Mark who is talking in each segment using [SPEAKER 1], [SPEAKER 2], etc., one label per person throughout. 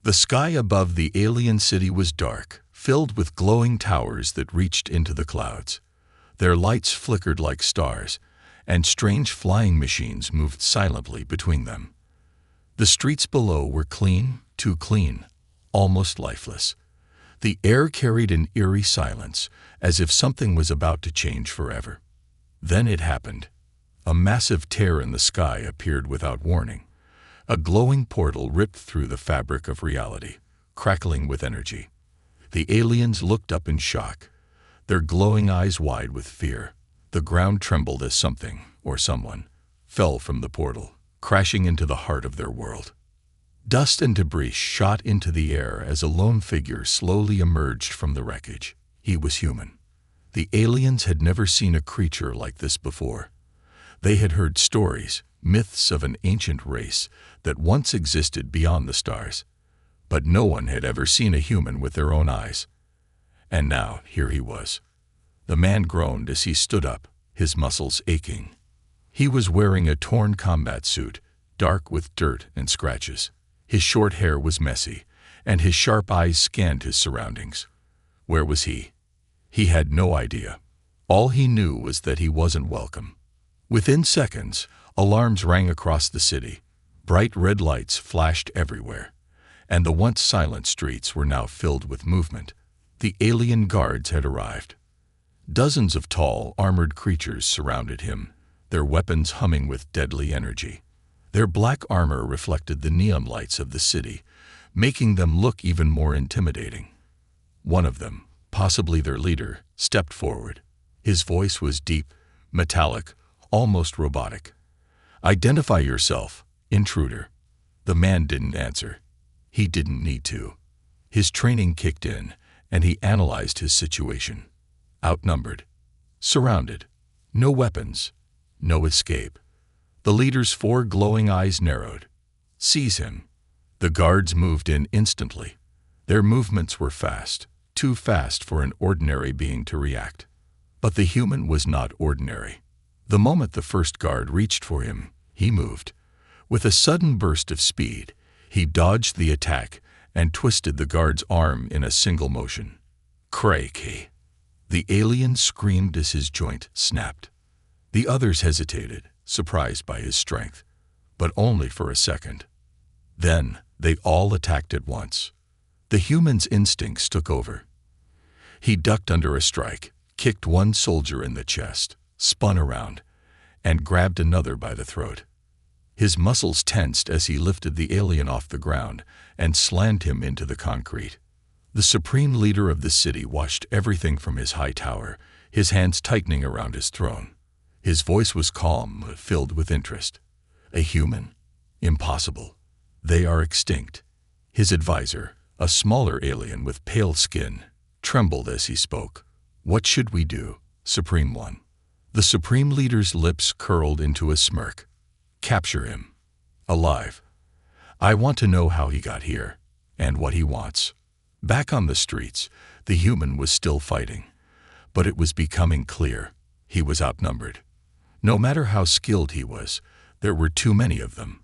[SPEAKER 1] The sky above the alien city was dark, filled with glowing towers that reached into the clouds. Their lights flickered like stars, and strange flying machines moved silently between them. The streets below were clean, too clean, almost lifeless. The air carried an eerie silence, as if something was about to change forever. Then it happened. A massive tear in the sky appeared without warning. A glowing portal ripped through the fabric of reality, crackling with energy. The aliens looked up in shock, their glowing eyes wide with fear. The ground trembled as something, or someone, fell from the portal, crashing into the heart of their world. Dust and debris shot into the air as a lone figure slowly emerged from the wreckage. He was human. The aliens had never seen a creature like this before. They had heard stories, myths of an ancient race that once existed beyond the stars, but no one had ever seen a human with their own eyes. And now, here he was. The man groaned as he stood up, his muscles aching. He was wearing a torn combat suit, dark with dirt and scratches. His short hair was messy, and his sharp eyes scanned his surroundings. Where was he? He had no idea. All he knew was that he wasn't welcome. Within seconds, alarms rang across the city. Bright red lights flashed everywhere, and the once silent streets were now filled with movement. The alien guards had arrived. Dozens of tall, armored creatures surrounded him, their weapons humming with deadly energy. Their black armor reflected the neon lights of the city, making them look even more intimidating. One of them, possibly their leader, stepped forward. His voice was deep, metallic, almost robotic. "Identify yourself, intruder." The man didn't answer. He didn't need to. His training kicked in, and he analyzed his situation. Outnumbered, surrounded, no weapons, no escape. The leader's 4 glowing eyes narrowed. "Seize him." The guards moved in instantly. Their movements were fast, too fast for an ordinary being to react. But the human was not ordinary. The moment the first guard reached for him, he moved. With a sudden burst of speed, he dodged the attack and twisted the guard's arm in a single motion. "Crikey!" The alien screamed as his joint snapped. The others hesitated, surprised by his strength, but only for a second. Then they all attacked at once. The human's instincts took over. He ducked under a strike, kicked one soldier in the chest, spun around, and grabbed another by the throat. His muscles tensed as he lifted the alien off the ground and slammed him into the concrete. The supreme leader of the city watched everything from his high tower, his hands tightening around his throne. His voice was calm, but filled with interest. "A human? Impossible. They are extinct." His advisor, a smaller alien with pale skin, trembled as he spoke. "What should we do, Supreme One?" The Supreme Leader's lips curled into a smirk. "Capture him. Alive. I want to know how he got here, and what he wants." Back on the streets, the human was still fighting, but it was becoming clear he was outnumbered. No matter how skilled he was, there were too many of them.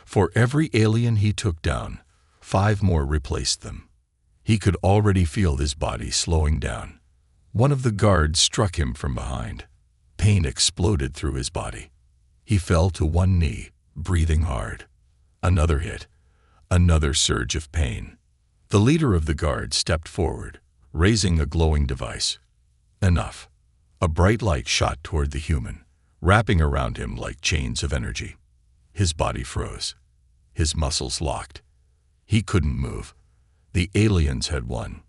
[SPEAKER 1] For every alien he took down, 5 more replaced them. He could already feel his body slowing down. One of the guards struck him from behind. Pain exploded through his body. He fell to one knee, breathing hard. Another hit, another surge of pain. The leader of the guard stepped forward, raising a glowing device. Enough. A bright light shot toward the human, wrapping around him like chains of energy. His body froze. His muscles locked. He couldn't move. The aliens had won.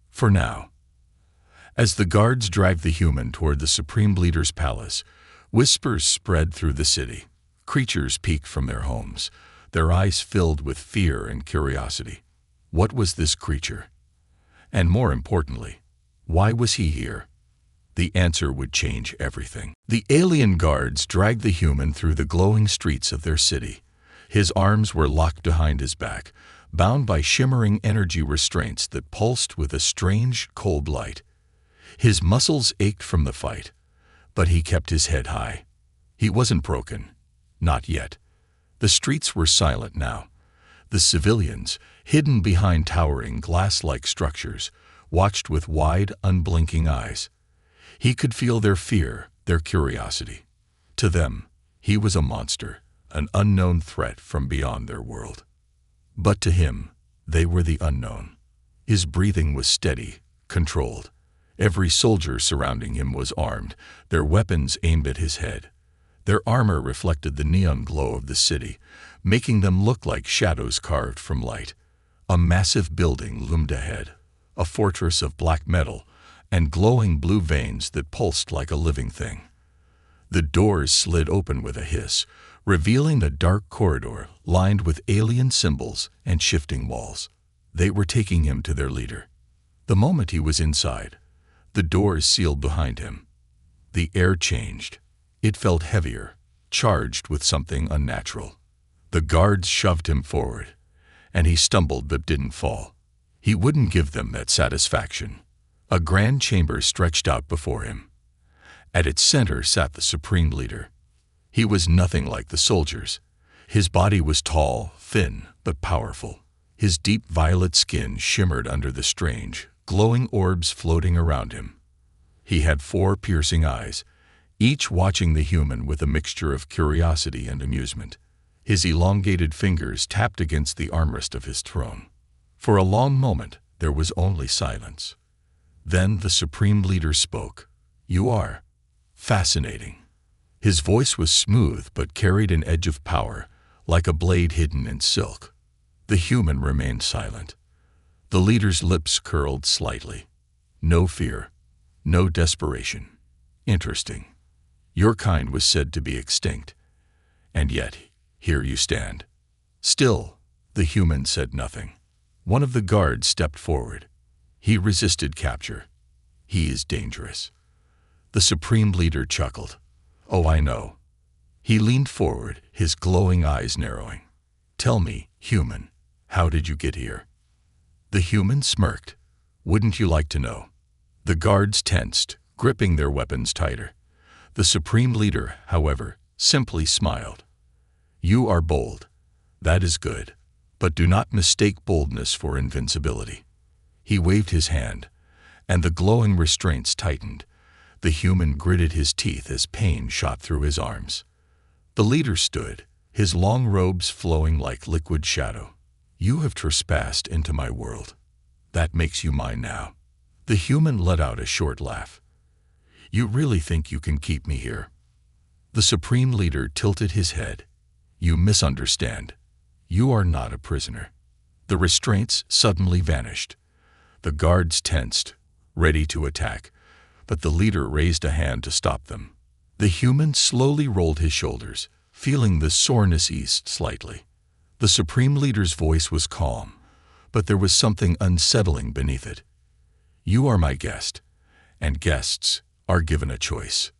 [SPEAKER 1] For now. As the guards dragged the human toward the Supreme Leader's palace, whispers spread through the city. Creatures peeked from their homes, their eyes filled with fear and curiosity. What was this creature? And more importantly, why was he here? The answer would change everything. The alien guards dragged the human through the glowing streets of their city. His arms were locked behind his back, bound by shimmering energy restraints that pulsed with a strange, cold light. His muscles ached from the fight, but he kept his head high. He wasn't broken. Not yet. The streets were silent now. The civilians, hidden behind towering glass-like structures, watched with wide, unblinking eyes. He could feel their fear, their curiosity. To them, he was a monster, an unknown threat from beyond their world. But to him, they were the unknown. His breathing was steady, controlled. Every soldier surrounding him was armed, their weapons aimed at his head. Their armor reflected the neon glow of the city, making them look like shadows carved from light. A massive building loomed ahead, a fortress of black metal and glowing blue veins that pulsed like a living thing. The doors slid open with a hiss, revealing a dark corridor lined with alien symbols and shifting walls. They were taking him to their leader. The moment he was inside, the doors sealed behind him. The air changed. It felt heavier, charged with something unnatural. The guards shoved him forward, and he stumbled but didn't fall. He wouldn't give them that satisfaction. A grand chamber stretched out before him. At its center sat the supreme leader. He was nothing like the soldiers. His body was tall, thin, but powerful. His deep violet skin shimmered under the strange, glowing orbs floating around him. He had 4 piercing eyes, each watching the human with a mixture of curiosity and amusement. His elongated fingers tapped against the armrest of his throne. For a long moment, there was only silence. Then the supreme leader spoke. "You are fascinating." His voice was smooth but carried an edge of power, like a blade hidden in silk. The human remained silent. The leader's lips curled slightly. No fear, no desperation. Interesting. Your kind was said to be extinct. And yet, here you stand. Still, the human said nothing. One of the guards stepped forward. He resisted capture. He is dangerous. The supreme leader chuckled. "Oh, I know." He leaned forward, his glowing eyes narrowing. "Tell me, human, how did you get here?" The human smirked. "Wouldn't you like to know?" The guards tensed, gripping their weapons tighter. The supreme leader, however, simply smiled. "You are bold. That is good. But do not mistake boldness for invincibility." He waved his hand, and the glowing restraints tightened. The human gritted his teeth as pain shot through his arms. The leader stood, his long robes flowing like liquid shadow. "You have trespassed into my world. That makes you mine now." The human let out a short laugh. "You really think you can keep me here?" The supreme leader tilted his head. "You misunderstand. You are not a prisoner." The restraints suddenly vanished. The guards tensed, ready to attack, but the leader raised a hand to stop them. The human slowly rolled his shoulders, feeling the soreness ease slightly. The supreme leader's voice was calm, but there was something unsettling beneath it. "You are my guest, and guests are given a choice."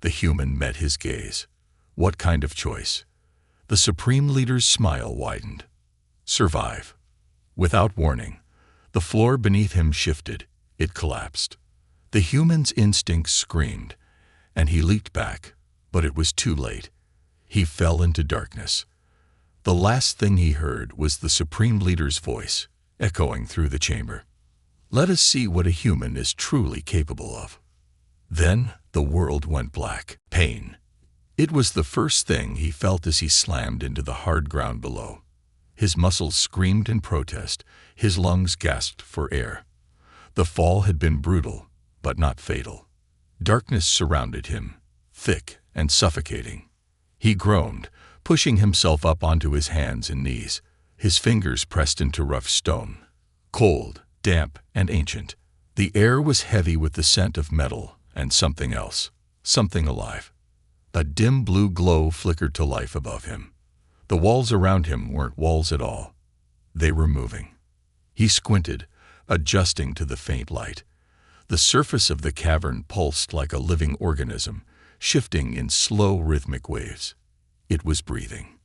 [SPEAKER 1] The human met his gaze. "What kind of choice?" The supreme leader's smile widened. "Survive." Without warning, the floor beneath him shifted. It collapsed. The human's instincts screamed, and he leaped back, but it was too late. He fell into darkness. The last thing he heard was the supreme leader's voice, echoing through the chamber. "Let us see what a human is truly capable of." Then the world went black. Pain. It was the first thing he felt as he slammed into the hard ground below. His muscles screamed in protest, his lungs gasped for air. The fall had been brutal, but not fatal. Darkness surrounded him, thick and suffocating. He groaned, pushing himself up onto his hands and knees, his fingers pressed into rough stone. Cold, damp, and ancient. The air was heavy with the scent of metal and something else, something alive. A dim blue glow flickered to life above him. The walls around him weren't walls at all. They were moving. He squinted, adjusting to the faint light. The surface of the cavern pulsed like a living organism, shifting in slow rhythmic waves. It was breathing.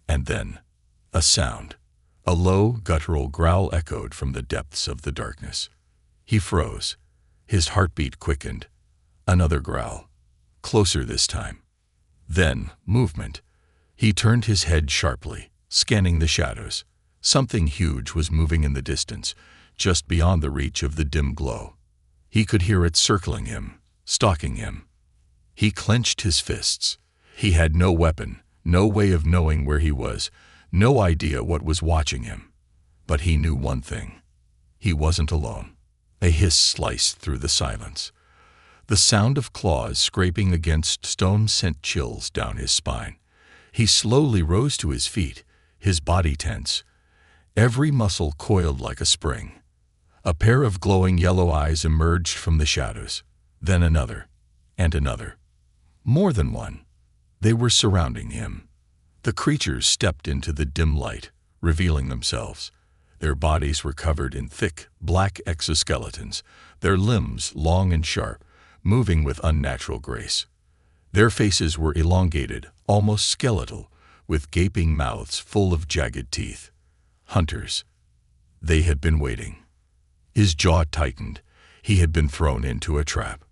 [SPEAKER 1] And then, a sound. A low, guttural growl echoed from the depths of the darkness. He froze. His heartbeat quickened. Another growl. Closer this time. Then, movement. He turned his head sharply, scanning the shadows. Something huge was moving in the distance, just beyond the reach of the dim glow. He could hear it circling him, stalking him. He clenched his fists. He had no weapon, no way of knowing where he was, no idea what was watching him. But he knew one thing. He wasn't alone. A hiss sliced through the silence. The sound of claws scraping against stone sent chills down his spine. He slowly rose to his feet, his body tense, every muscle coiled like a spring. A pair of glowing yellow eyes emerged from the shadows, then another, and another. More than one. They were surrounding him. The creatures stepped into the dim light, revealing themselves. Their bodies were covered in thick, black exoskeletons, their limbs long and sharp, moving with unnatural grace. Their faces were elongated, almost skeletal, with gaping mouths full of jagged teeth. Hunters. They had been waiting. His jaw tightened. He had been thrown into a trap.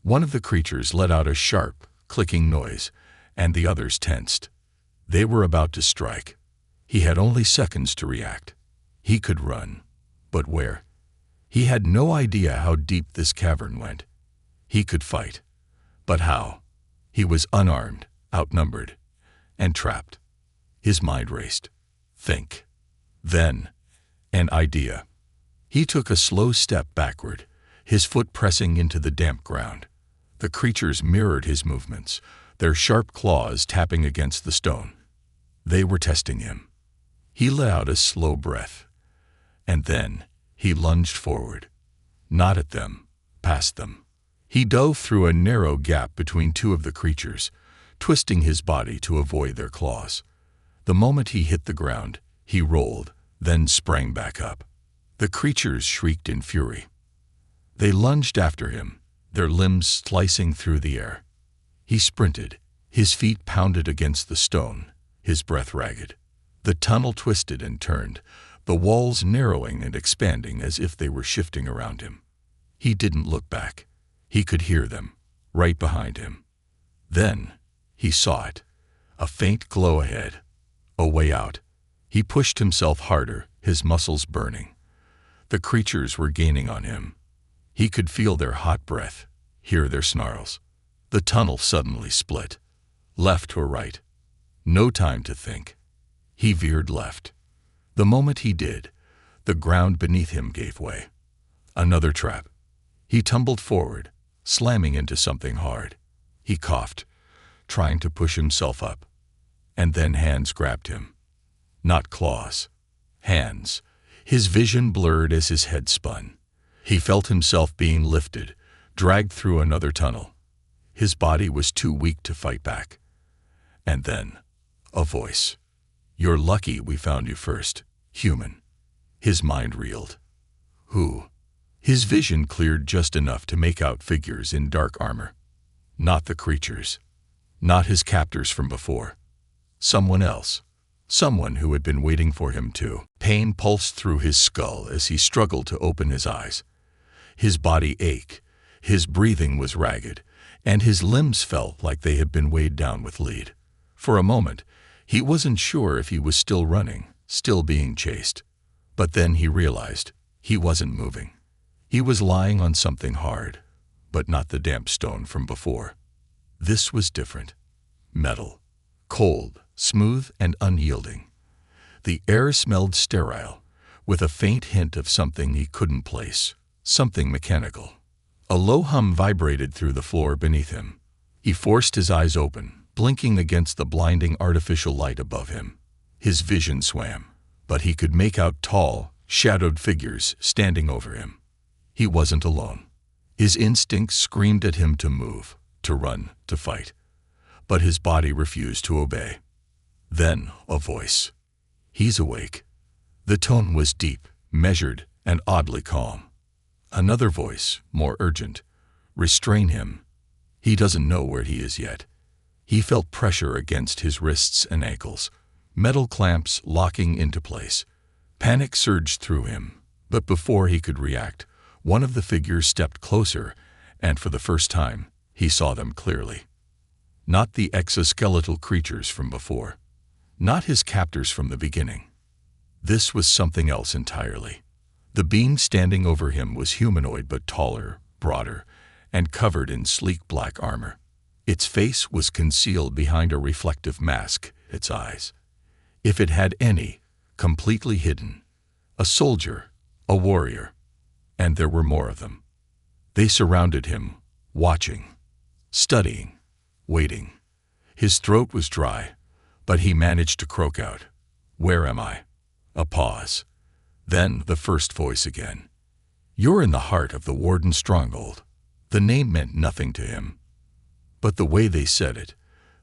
[SPEAKER 1] One of the creatures let out a sharp, clicking noise, and the others tensed. They were about to strike. He had only seconds to react. He could run. But where? He had no idea how deep this cavern went. He could fight. But how? He was unarmed, outnumbered, and trapped. His mind raced. Think. Then, an idea. He took a slow step backward, his foot pressing into the damp ground. The creatures mirrored his movements, their sharp claws tapping against the stone. They were testing him. He let out a slow breath. And then, he lunged forward. Not at them, past them. He dove through a narrow gap between two of the creatures, twisting his body to avoid their claws. The moment he hit the ground, he rolled, then sprang back up. The creatures shrieked in fury. They lunged after him, their limbs slicing through the air. He sprinted, his feet pounded against the stone, his breath ragged. The tunnel twisted and turned, the walls narrowing and expanding as if they were shifting around him. He didn't look back. He could hear them, right behind him. Then, he saw it. A faint glow ahead. A way out. He pushed himself harder, his muscles burning. The creatures were gaining on him. He could feel their hot breath, hear their snarls. The tunnel suddenly split. Left or right. No time to think. He veered left. The moment he did, the ground beneath him gave way. Another trap. He tumbled forward, slamming into something hard. He coughed, trying to push himself up. And then hands grabbed him. Not claws. Hands. His vision blurred as his head spun. He felt himself being lifted, dragged through another tunnel. His body was too weak to fight back. And then, a voice. "You're lucky we found you first, human." His mind reeled. Who? His vision cleared just enough to make out figures in dark armor. Not the creatures. Not his captors from before. Someone else. Someone who had been waiting for him too. Pain pulsed through his skull as he struggled to open his eyes. His body ached, his breathing was ragged, and his limbs felt like they had been weighed down with lead. For a moment, he wasn't sure if he was still running, still being chased. But then he realized he wasn't moving. He was lying on something hard, but not the damp stone from before. This was different. Metal. Cold, smooth, and unyielding. The air smelled sterile, with a faint hint of something he couldn't place, something mechanical. A low hum vibrated through the floor beneath him. He forced his eyes open, blinking against the blinding artificial light above him. His vision swam, but he could make out tall, shadowed figures standing over him. He wasn't alone. His instincts screamed at him to move, to run, to fight. But his body refused to obey. Then a voice. "He's awake." The tone was deep, measured, and oddly calm. Another voice, more urgent. "Restrain him. He doesn't know where he is yet." He felt pressure against his wrists and ankles, metal clamps locking into place. Panic surged through him, but before he could react, one of the figures stepped closer, and for the first time, he saw them clearly. Not the exoskeletal creatures from before. Not his captors from the beginning. This was something else entirely. The being standing over him was humanoid but taller, broader, and covered in sleek black armor. Its face was concealed behind a reflective mask, its eyes, if it had any, completely hidden. A soldier, a warrior, and there were more of them. They surrounded him, watching, studying, waiting. His throat was dry, but he managed to croak out, "Where am I?" A pause. Then the first voice again. "You're in the heart of the Warden stronghold." The name meant nothing to him. But the way they said it,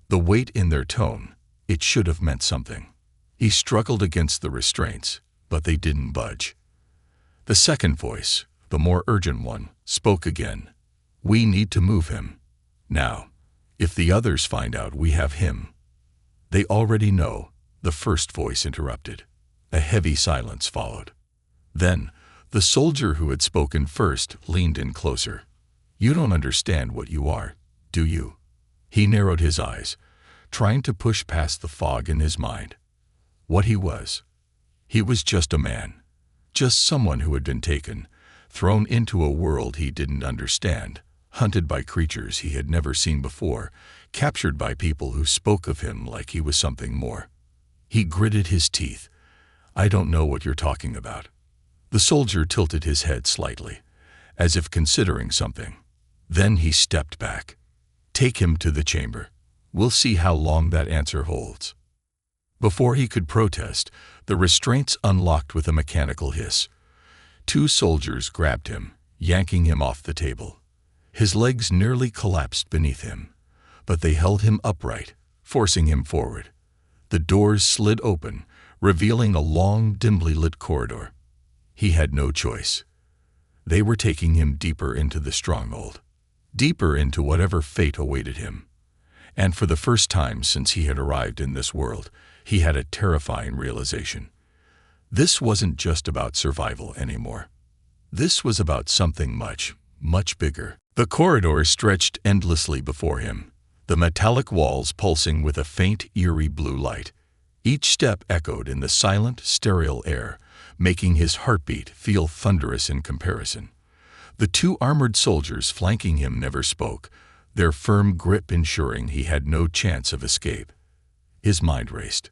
[SPEAKER 1] the weight in their tone, it should have meant something. He struggled against the restraints, but they didn't budge. The second voice, the more urgent one, spoke again. "We need to move him. Now, if the others find out we have him." "They already know," the first voice interrupted. A heavy silence followed. Then, the soldier who had spoken first leaned in closer. "You don't understand what you are, do you?" He narrowed his eyes, trying to push past the fog in his mind. What he was just a man. Just someone who had been taken, thrown into a world he didn't understand, hunted by creatures he had never seen before, captured by people who spoke of him like he was something more. He gritted his teeth. "I don't know what you're talking about." The soldier tilted his head slightly, as if considering something. Then he stepped back. "Take him to the chamber. We'll see how long that answer holds." Before he could protest, the restraints unlocked with a mechanical hiss. Two soldiers grabbed him, yanking him off the table. His legs nearly collapsed beneath him, but they held him upright, forcing him forward. The doors slid open, revealing a long, dimly lit corridor. He had no choice. They were taking him deeper into the stronghold, deeper into whatever fate awaited him. And for the first time since he had arrived in this world, he had a terrifying realization. This wasn't just about survival anymore. This was about something much, much bigger. The corridor stretched endlessly before him, the metallic walls pulsing with a faint, eerie blue light. Each step echoed in the silent, sterile air, making his heartbeat feel thunderous in comparison. The two armored soldiers flanking him never spoke, their firm grip ensuring he had no chance of escape. His mind raced.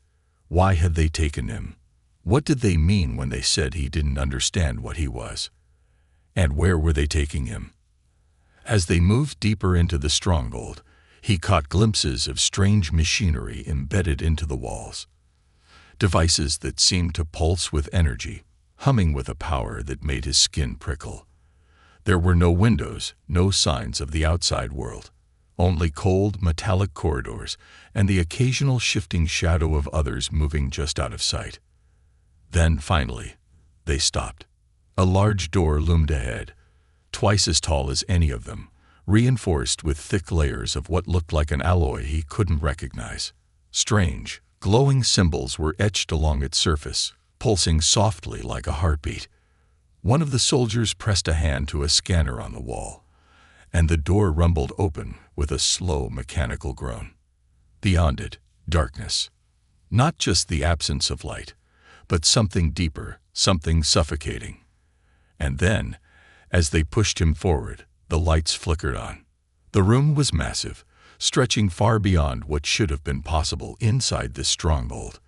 [SPEAKER 1] Why had they taken him? What did they mean when they said he didn't understand what he was? And where were they taking him? As they moved deeper into the stronghold, he caught glimpses of strange machinery embedded into the walls. Devices that seemed to pulse with energy, humming with a power that made his skin prickle. There were no windows, no signs of the outside world. Only cold, metallic corridors and the occasional shifting shadow of others moving just out of sight. Then, finally, they stopped. A large door loomed ahead, twice as tall as any of them, reinforced with thick layers of what looked like an alloy he couldn't recognize. Strange, glowing symbols were etched along its surface, pulsing softly like a heartbeat. One of the soldiers pressed a hand to a scanner on the wall, and the door rumbled open with a slow mechanical groan. Beyond it, darkness. Not just the absence of light, but something deeper, something suffocating. And then, as they pushed him forward, the lights flickered on. The room was massive, stretching far beyond what should have been possible inside this stronghold.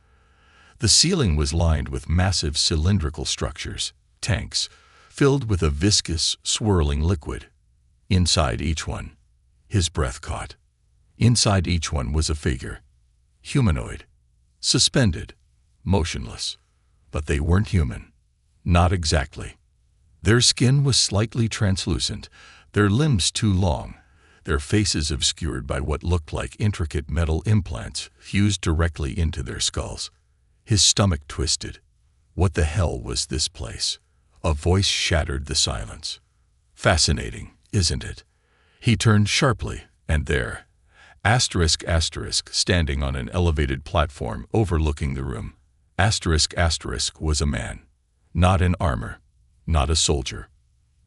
[SPEAKER 1] The ceiling was lined with massive cylindrical structures, tanks, filled with a viscous, swirling liquid. Inside each one, his breath caught. Inside each one was a figure, humanoid, suspended, motionless. But they weren't human. Not exactly. Their skin was slightly translucent, their limbs too long, their faces obscured by what looked like intricate metal implants fused directly into their skulls. His stomach twisted. What the hell was this place? A voice shattered the silence. Fascinating, isn't it? He turned sharply, and there, ***, standing on an elevated platform overlooking the room, *** was a man. Not in armor, not a soldier,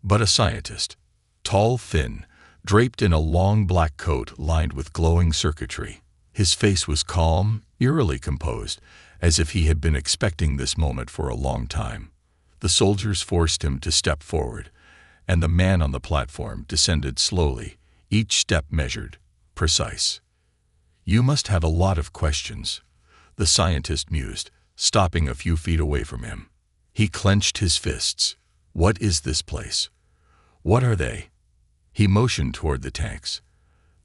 [SPEAKER 1] but a scientist. Tall, thin, draped in a long black coat lined with glowing circuitry. His face was calm, eerily composed, as if he had been expecting this moment for a long time. The soldiers forced him to step forward, and the man on the platform descended slowly, each step measured, precise. "You must have a lot of questions," the scientist mused, stopping a few feet away from him. He clenched his fists. "What is this place? What are they?" He motioned toward the tanks.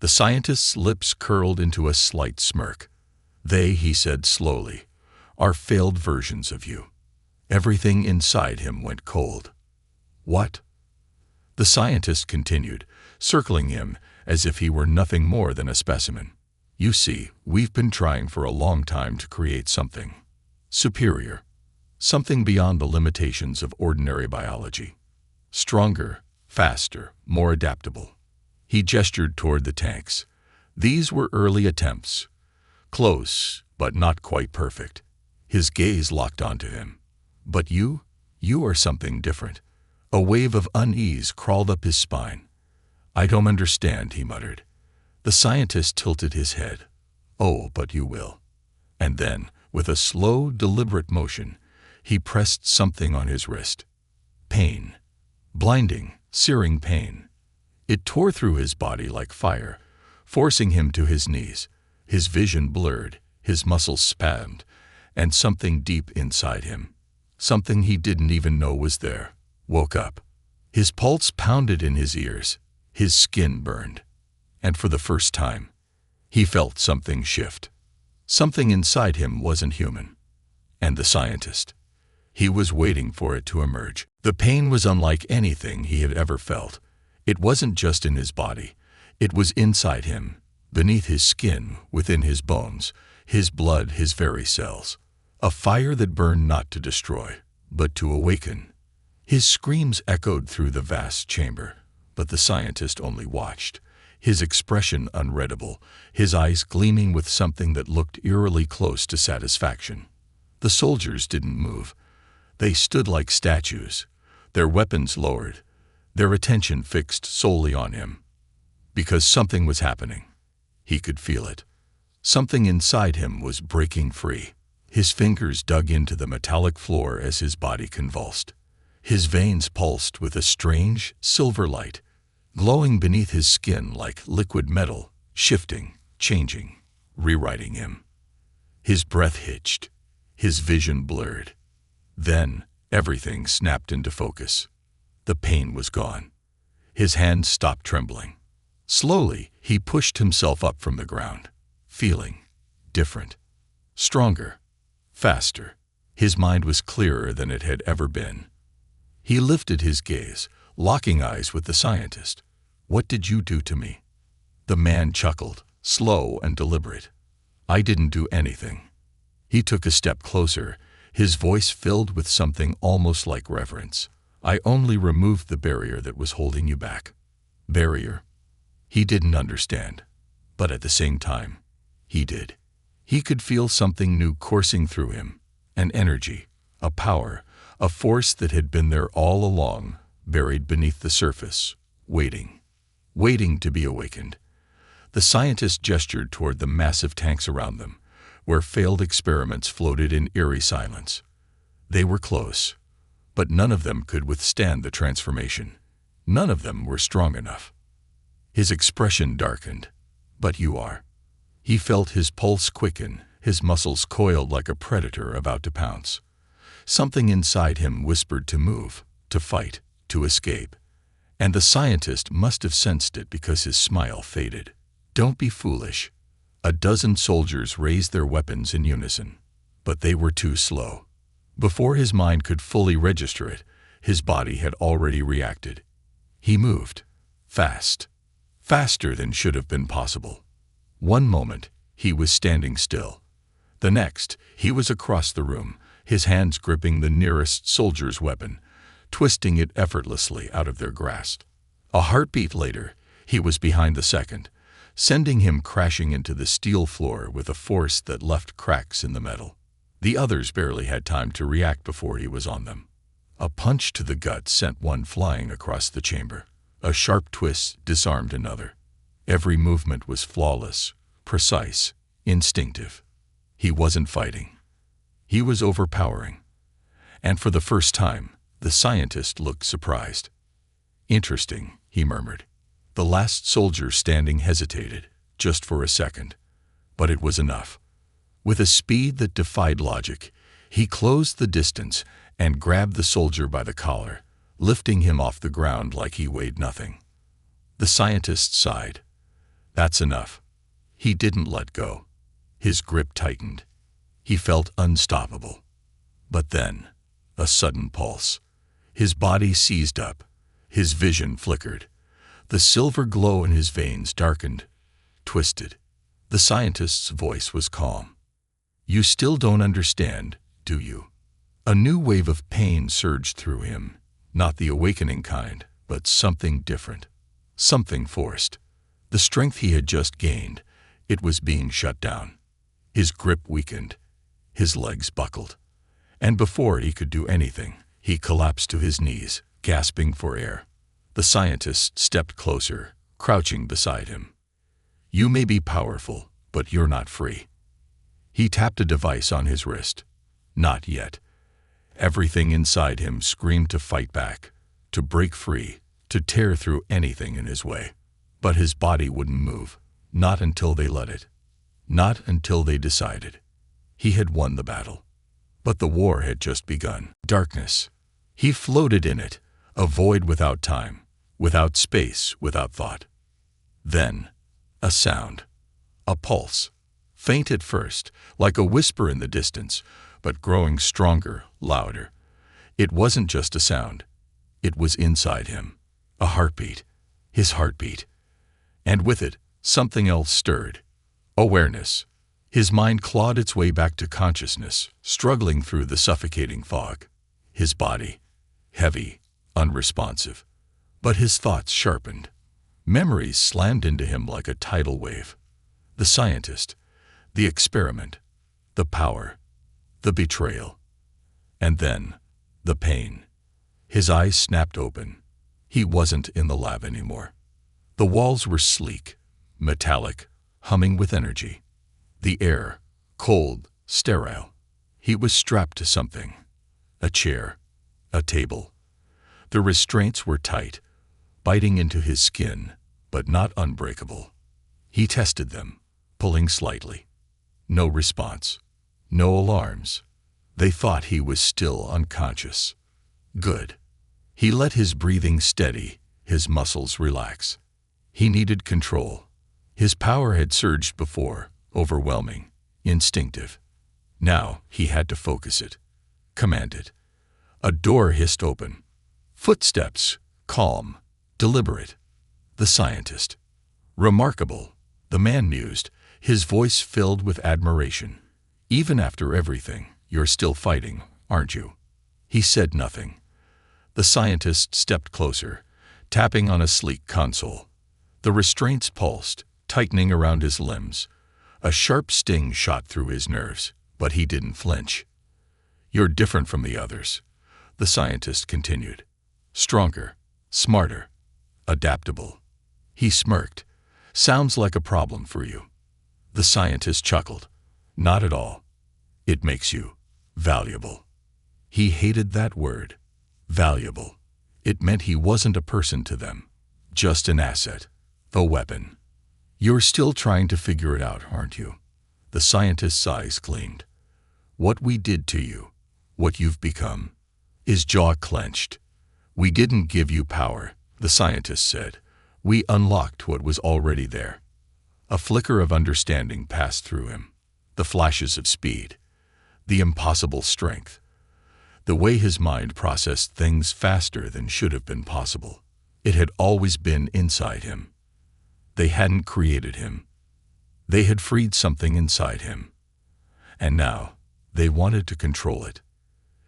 [SPEAKER 1] The scientist's lips curled into a slight smirk. "They," he said slowly, "are failed versions of you." Everything inside him went cold. "What?" The scientist continued, circling him as if he were nothing more than a specimen. "You see, we've been trying for a long time to create something superior, something beyond the limitations of ordinary biology. Stronger, faster, more adaptable." He gestured toward the tanks. "These were early attempts. Close, but not quite perfect." His gaze locked onto him. "But you are something different." A wave of unease crawled up his spine. "I don't understand," he muttered. The scientist tilted his head. "Oh, but you will." And then, with a slow, deliberate motion, he pressed something on his wrist. Pain. Blinding, searing pain. It tore through his body like fire, forcing him to his knees. His vision blurred, his muscles spasmed, and something deep inside him, something he didn't even know was there, woke up. His pulse pounded in his ears, his skin burned. And for the first time, he felt something shift. Something inside him wasn't human. And the scientist, he was waiting for it to emerge. The pain was unlike anything he had ever felt. It wasn't just in his body. It was inside him, beneath his skin, within his bones, his blood, his very cells. A fire that burned not to destroy, but to awaken. His screams echoed through the vast chamber, but the scientist only watched, his expression unreadable, his eyes gleaming with something that looked eerily close to satisfaction. The soldiers didn't move. They stood like statues, their weapons lowered, their attention fixed solely on him. Because something was happening. He could feel it. Something inside him was breaking free. His fingers dug into the metallic floor as his body convulsed. His veins pulsed with a strange, silver light, glowing beneath his skin like liquid metal, shifting, changing, rewriting him. His breath hitched, his vision blurred. Then, everything snapped into focus. The pain was gone. His hands stopped trembling. Slowly, he pushed himself up from the ground, feeling different, stronger, faster. His mind was clearer than it had ever been. He lifted his gaze, locking eyes with the scientist. "What did you do to me?" The man chuckled, slow and deliberate. "I didn't do anything." He took a step closer, his voice filled with something almost like reverence. "I only removed the barrier that was holding you back." Barrier? He didn't understand. But at the same time, he did. He could feel something new coursing through him, an energy, a power, a force that had been there all along, buried beneath the surface, waiting to be awakened. The scientist gestured toward the massive tanks around them, where failed experiments floated in eerie silence. They were close, but none of them could withstand the transformation. None of them were strong enough. His expression darkened. "But you are." He felt his pulse quicken, his muscles coiled like a predator about to pounce. Something inside him whispered to move, to fight, to escape. And the scientist must have sensed it because his smile faded. "Don't be foolish." A dozen soldiers raised their weapons in unison. But they were too slow. Before his mind could fully register it, his body had already reacted. He moved. Fast. Faster than should have been possible. One moment, he was standing still. The next, he was across the room, his hands gripping the nearest soldier's weapon, twisting it effortlessly out of their grasp. A heartbeat later, he was behind the second, sending him crashing into the steel floor with a force that left cracks in the metal. The others barely had time to react before he was on them. A punch to the gut sent one flying across the chamber. A sharp twist disarmed another. Every movement was flawless, precise, instinctive. He wasn't fighting. He was overpowering. And for the first time, the scientist looked surprised. "Interesting," he murmured. The last soldier standing hesitated, just for a second. But it was enough. With a speed that defied logic, he closed the distance and grabbed the soldier by the collar, lifting him off the ground like he weighed nothing. The scientist sighed. That's enough. He didn't let go. His grip tightened. He felt unstoppable. But then, a sudden pulse. His body seized up. His vision flickered. The silver glow in his veins darkened, twisted. The scientist's voice was calm. "You still don't understand, do you?" A new wave of pain surged through him, not the awakening kind, but something different, something forced. The strength he had just gained, it was being shut down. His grip weakened. His legs buckled. And before he could do anything, he collapsed to his knees, gasping for air. The scientist stepped closer, crouching beside him. "You may be powerful, but you're not free." He tapped a device on his wrist. Not yet. Everything inside him screamed to fight back, to break free, to tear through anything in his way. But his body wouldn't move, not until they let it. Not until they decided. He had won the battle. But the war had just begun. Darkness. He floated in it, a void without time, without space, without thought. Then, a sound. A pulse. Faint at first, like a whisper in the distance, but growing stronger, louder. It wasn't just a sound. It was inside him. A heartbeat. His heartbeat. And with it, something else stirred. Awareness. His mind clawed its way back to consciousness, struggling through the suffocating fog. His body. Heavy, unresponsive. But his thoughts sharpened. Memories slammed into him like a tidal wave. The scientist. The experiment. The power. The betrayal. And then, the pain. His eyes snapped open. He wasn't in the lab anymore. The walls were sleek, metallic, humming with energy. The air, cold, sterile. He was strapped to something. A chair. A table. The restraints were tight, biting into his skin, but not unbreakable. He tested them, pulling slightly. No response. No alarms. They thought he was still unconscious. Good. He let his breathing steady, his muscles relax. He needed control. His power had surged before, overwhelming, instinctive. Now he had to focus it, command it. A door hissed open. Footsteps, calm, deliberate. The scientist. Remarkable, the man mused, his voice filled with admiration. "Even after everything, you're still fighting, aren't you?" He said nothing. The scientist stepped closer, tapping on a sleek console. The restraints pulsed, tightening around his limbs. A sharp sting shot through his nerves, but he didn't flinch. "You're different from the others," the scientist continued. "Stronger, smarter, adaptable." He smirked. "Sounds like a problem for you." The scientist chuckled. "Not at all. It makes you valuable." He hated that word. Valuable. It meant he wasn't a person to them. Just an asset. A weapon. "You're still trying to figure it out, aren't you?" The scientist's eyes gleamed. "What we did to you, what you've become." His jaw clenched. "We didn't give you power," the scientist said. "We unlocked what was already there." A flicker of understanding passed through him. The flashes of speed. The impossible strength. The way his mind processed things faster than should have been possible. It had always been inside him. They hadn't created him. They had freed something inside him. And now, they wanted to control it.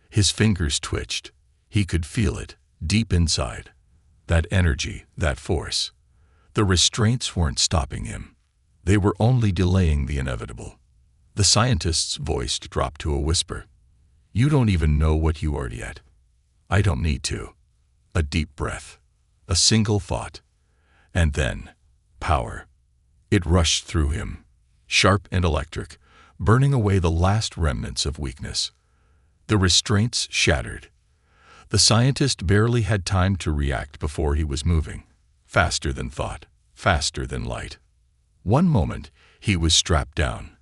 [SPEAKER 1] His fingers twitched. He could feel it, deep inside. That energy, that force. The restraints weren't stopping him. They were only delaying the inevitable. The scientist's voice dropped to a whisper. "You don't even know what you are yet." "I don't need to." A deep breath. A single thought. And then, power. It rushed through him. Sharp and electric, burning away the last remnants of weakness. The restraints shattered. The scientist barely had time to react before he was moving, faster than thought, faster than light. One moment, he was strapped down.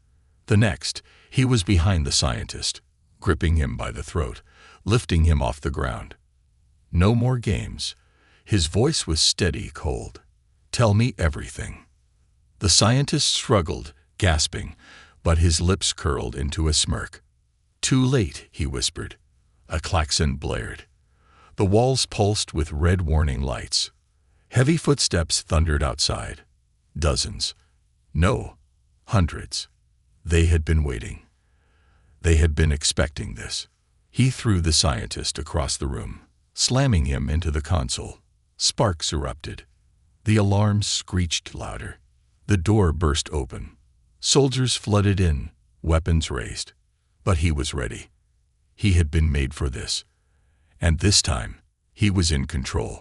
[SPEAKER 1] The next, he was behind the scientist, gripping him by the throat, lifting him off the ground. No more games. His voice was steady, cold. "Tell me everything." The scientist struggled, gasping, but his lips curled into a smirk. "Too late," he whispered. A klaxon blared. The walls pulsed with red warning lights. Heavy footsteps thundered outside. Dozens. No, hundreds. They had been waiting. They had been expecting this. He threw the scientist across the room, slamming him into the console. Sparks erupted. The alarm screeched louder. The door burst open. Soldiers flooded in, weapons raised. But he was ready. He had been made for this. And this time, he was in control.